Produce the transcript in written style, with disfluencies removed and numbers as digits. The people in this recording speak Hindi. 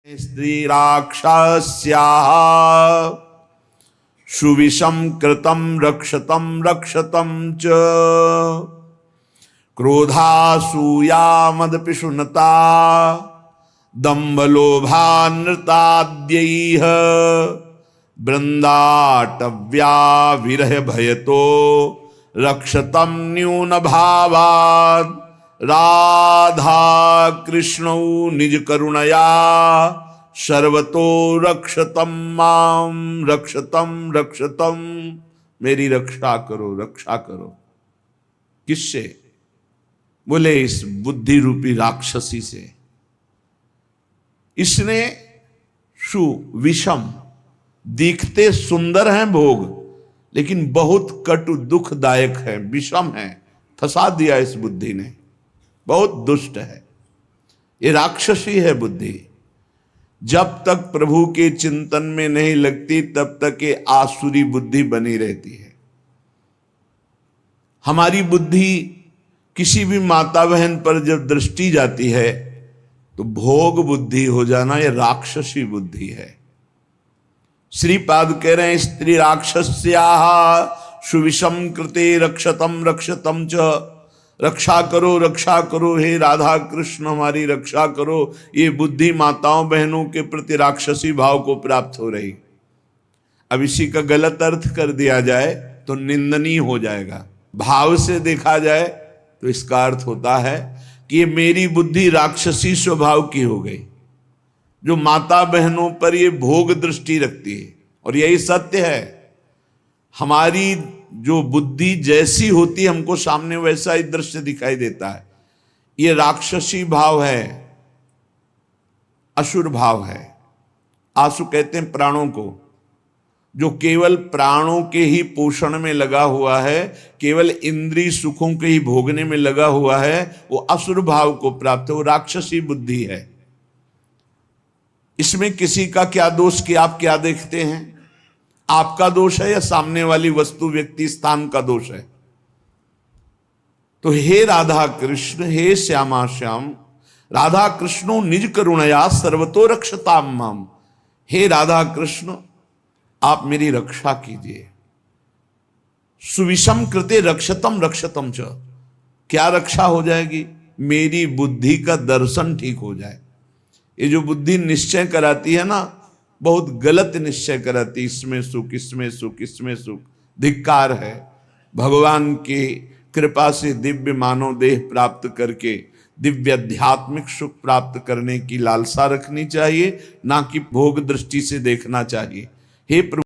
स्त्री राक्षस्याः सुविषम कृतं रक्षतं रक्षतं च क्रोधासूया मदपिशुनता दम्भलोभानृताद्यैः बृंदाटव्या विरह भयतो रक्षतं न्यून भावात् राधा कृष्णौ निज करुणया सर्वतो रक्षतम माम रक्षतम रक्षतम। मेरी रक्षा करो रक्षा करो। किससे? बोले इस बुद्धि रूपी राक्षसी से। इसने सुविषम, दिखते सुंदर हैं भोग लेकिन बहुत कटु दुखदायक है, विषम है। फंसा दिया इस बुद्धि ने, बहुत दुष्ट है। ये राक्षसी है बुद्धि। जब तक प्रभु के चिंतन में नहीं लगती तब तक ये आसुरी बुद्धि बनी रहती है। हमारी बुद्धि किसी भी माता बहन पर जब दृष्टि जाती है तो भोग बुद्धि हो जाना, ये राक्षसी बुद्धि है। श्रीपाद कह रहे हैं स्त्री राक्षस्याः सुविषम कृते रक्षतम रक्षतम च। रक्षा करो हे राधा कृष्ण हमारी रक्षा करो। ये बुद्धि माताओं बहनों के प्रति राक्षसी भाव को प्राप्त हो रही। अब इसी का गलत अर्थ कर दिया जाए तो निंदनीय हो जाएगा। भाव से देखा जाए तो इसका अर्थ होता है कि ये मेरी बुद्धि राक्षसी स्वभाव की हो गई, जो माता बहनों पर ये भोग दृष्टि रखती है। और यही सत्य है, हमारी जो बुद्धि जैसी होती है हमको सामने वैसा ही दृश्य दिखाई देता है। ये राक्षसी भाव है, असुर भाव है। आसु कहते हैं प्राणों को, जो केवल प्राणों के ही पोषण में लगा हुआ है, केवल इंद्रिय सुखों के ही भोगने में लगा हुआ है, वो असुर भाव को प्राप्त है, वो राक्षसी बुद्धि है। इसमें किसी का क्या दोष कि आप क्या देखते हैं? आपका दोष है या सामने वाली वस्तु व्यक्ति स्थान का दोष है? तो हे राधा कृष्ण, हे श्यामा श्याम, राधा कृष्णो निज करुणया सर्वतो रक्षताम माम। हे राधा कृष्ण आप मेरी रक्षा कीजिए। सुविषम कृते रक्षतम रक्षतम च। क्या रक्षा हो जाएगी? मेरी बुद्धि का दर्शन ठीक हो जाए। ये जो बुद्धि निश्चय कराती है ना, बहुत गलत निश्चय कराती। इसमें सुख, इसमें सुख, इसमें सुख। धिक्कार है। भगवान की कृपा से दिव्य मानव देह प्राप्त करके दिव्य आध्यात्मिक सुख प्राप्त करने की लालसा रखनी चाहिए, ना कि भोग दृष्टि से देखना चाहिए। हे प्रभु